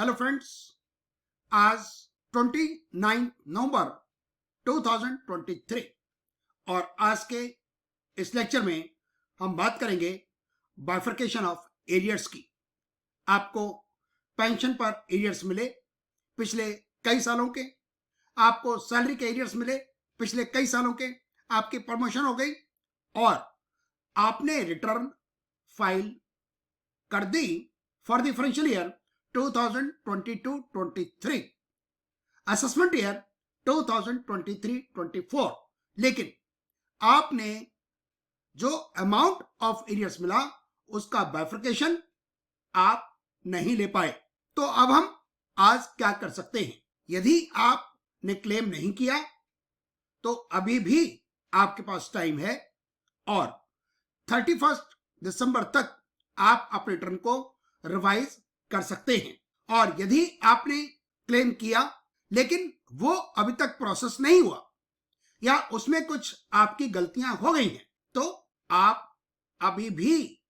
Hello friends, आज 29 नवंबर 2023 और आज के इस लेक्चर में हम बात करेंगे बाइफर्केशन ऑफ एरियर्स की। आपको पेंशन पर एरियर्स मिले पिछले कई सालों के, आपको सैलरी के एरियर्स मिले पिछले कई सालों के, आपकी प्रमोशन हो गई और आपने रिटर्न फाइल कर दी for the financial year 2022-23, assessment year 2023-24, लेकिन आपने जो अमाउंट ऑफ एरियर्स मिला उसका बाइफर्केशन आप नहीं ले पाए। तो अब हम आज क्या कर सकते हैं? यदि आपने क्लेम नहीं किया तो अभी भी आपके पास टाइम है और 31 दिसंबर तक आप अपने रिटर्न को रिवाइज कर सकते हैं। और यदि आपने क्लेम किया लेकिन वो अभी तक प्रोसेस नहीं हुआ या उसमें कुछ आपकी गलतियां हो गई हैं तो आप अभी भी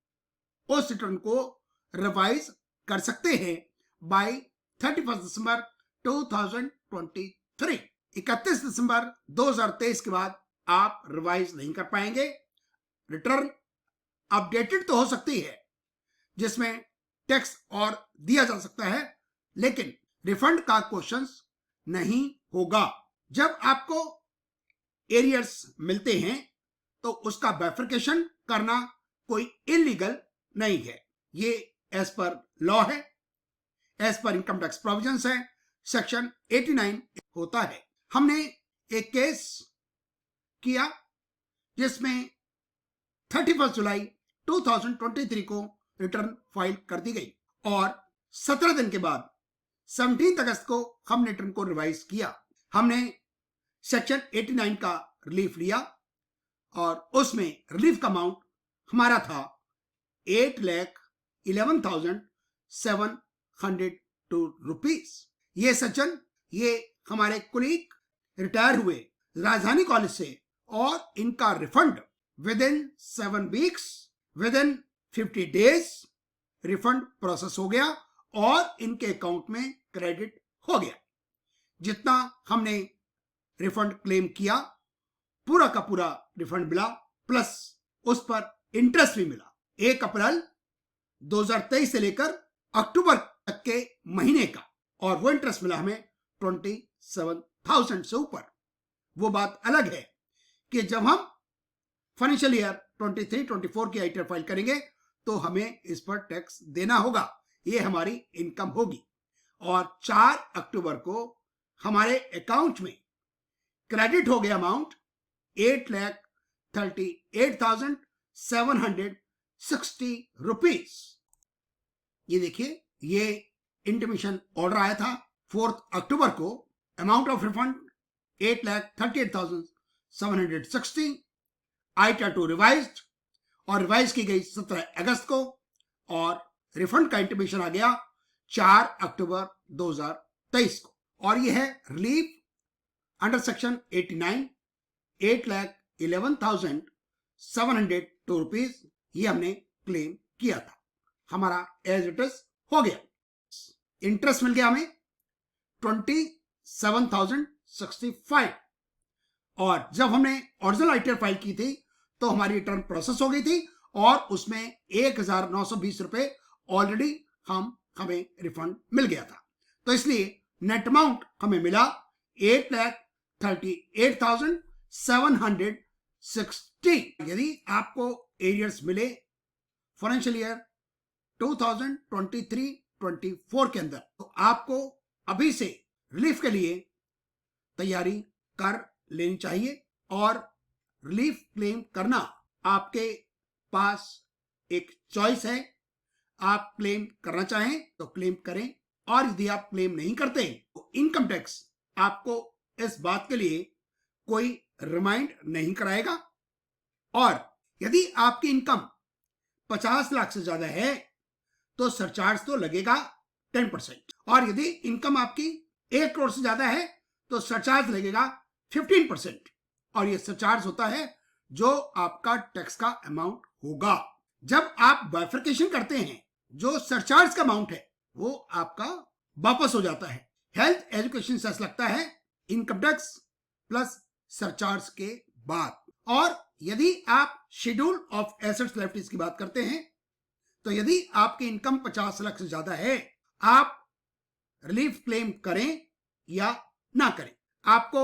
उस रिटर्न को रिवाइज कर सकते हैं बाय 31 दिसंबर 2023। 31 दिसंबर 2023 के बाद आप रिवाइज नहीं कर पाएंगे। रिटर्न अपडेटेड तो हो सकती है जिसमें टैक्स और दिया जा सकता है, लेकिन रिफंड का क्वेश्चंस नहीं होगा। जब आपको एरियर्स मिलते हैं तो उसका बाइफर्केशन करना कोई इलीगल नहीं है। ये एज पर लॉ है, as per income tax provisions है, सेक्शन 89 होता है। हमने एक केस किया जिसमें 31 जुलाई 2023 को रिटर्न फाइल कर दी गई और 17 दिन के बाद 17 अगस्त को हमने रिटर्न को रिवाइज किया। हमने सेक्शन 89 का रिलीफ लिया और उसमें रिलीफ का अमाउंट हमारा था 8,11,702 रुपीज। ये सज्जन, ये हमारे कुलीग रिटायर हुए राजधानी कॉलेज से और इनका refund with in 7 weeks, with in 50 days refund process हो गया और इनके अकाउंट में क्रेडिट हो गया। जितना हमने रिफंड क्लेम किया पूरा का पूरा रिफंड मिला, प्लस उस पर इंटरेस्ट भी मिला। 1 अप्रैल 2023 से लेकर अक्टूबर तक के महीने का, और वो इंटरेस्ट मिला हमें 27,000 से ऊपर। वो बात अलग है कि जब हम फाइनेंशियल ईयर 23-24 की आईटीआर फाइल करेंगे तो हमें इस पर टैक्स देना होगा। ये हमारी इनकम होगी और 4 अक्टूबर को हमारे अकाउंट में क्रेडिट हो गया अमाउंट 8,38,760 रुपीज। ये देखिए, ये इंटीमेशन ऑर्डर आया था 4 अक्टूबर को। Amount of refund 8,38,760। ITR 2 revised और रिवाइज की गई 17 अगस्त को और रिफंड का इंटीमेशन आ गया 4 अक्टूबर 2023 को। और यह है रिलीफ अंडर सेक्शन 89, 8,11,702 रुपीज। ये हमने क्लेम किया था, हमारा एज इट इज हो गया। इंटरेस्ट मिल गया हमें 27,065 और जब हमने ओरिजिनल आईटीआर फाइल की थी तो हमारी रिटर्न प्रोसेस हो गई थी और उसमें 1,920 रुपए ऑलरेडी हमें रिफंड मिल गया था। तो इसलिए नेट अमाउंट हमें मिला 8,38,760। यदि आपको एरियर्स मिले फाइनेंशियल ईयर 2023-24 के अंदर तो आपको अभी से रिलीफ के लिए तैयारी कर लेनी चाहिए और रिलीफ क्लेम करना आपके पास एक चॉइस है। आप क्लेम करना चाहें तो क्लेम करें और यदि आप क्लेम नहीं करते तो इनकम टैक्स आपको इस बात के लिए कोई रिमाइंड नहीं कराएगा। और यदि आपकी इनकम 50 लाख से ज्यादा है तो सरचार्ज तो लगेगा 10%, और यदि इनकम आपकी 1 करोड़ से ज्यादा है तो सरचार्ज लगेगा 15%। और ये सरचार्ज होता है जो आपका टैक्स का अमाउंट होगा। जब आप बाइफर्केशन करते हैं जो सरचार्ज का अमाउंट है वो आपका वापस हो जाता है। हेल्थ एजुकेशन सेस लगता है इनकम टैक्स प्लस सरचार्ज के बाद। और यदि आप शेड्यूल ऑफ एसेट्स लायबिलिटीज की बात करते हैं तो यदि आपकी इनकम 50 लाख से ज्यादा है, आप रिलीफ क्लेम करें या ना करें, आपको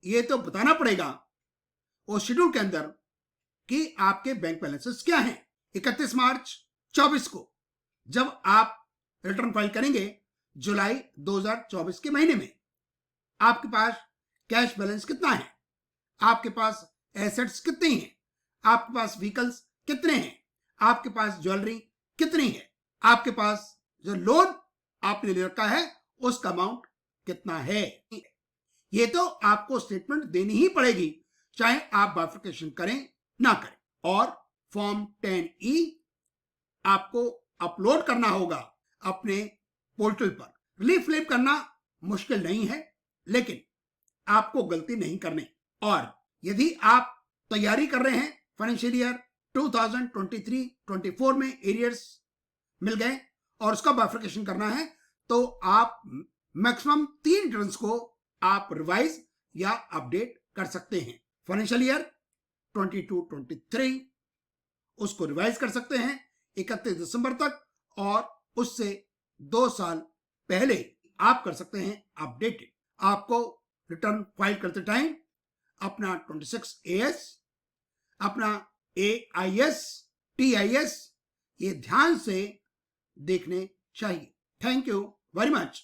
यह तो बताना पड़ेगा उस शेड्यूल के अंदर कि आपके बैंक बैलेंसेस क्या हैं। 31 मार्च 24 को जब आप रिटर्न फाइल करेंगे जुलाई 2024 के महीने में, आपके पास कैश बैलेंस कितना है, आपके पास एसेट्स कितनी हैं, आपके पास व्हीकल्स कितने हैं, आपके पास ज्वेलरी कितनी है, आपके पास जो लोन आपने ले रखा है उसका अमाउंट कितना है। ये तो आपको स्टेटमेंट देनी ही पड़ेगी, चाहे आप बाइफरकेशन करें ना करें। और फॉर्म 10E आपको अपलोड करना होगा अपने पोर्टल पर। रिलीफ क्लेम करना मुश्किल नहीं है, लेकिन आपको गलती नहीं करनी। और यदि आप तैयारी कर रहे हैं फाइनेंशियल ईयर 2023-24 में एरियर्स मिल गए और उसका बाइफरकेशन करना है, तो आप मैक्सिमम 3 रिटर्न्स को आप रिवाइज या अपडेट कर सकते हैं। फाइनेंशियल ईयर 22-23 उसको रिवाइज कर सकते हैं 31 दिसंबर तक, और उससे 2 साल पहले आप कर सकते हैं अपडेटेड। आपको रिटर्न फाइल करते टाइम अपना 26AS, अपना AIS, TIS ये ध्यान से देखने चाहिए। Thank you very much.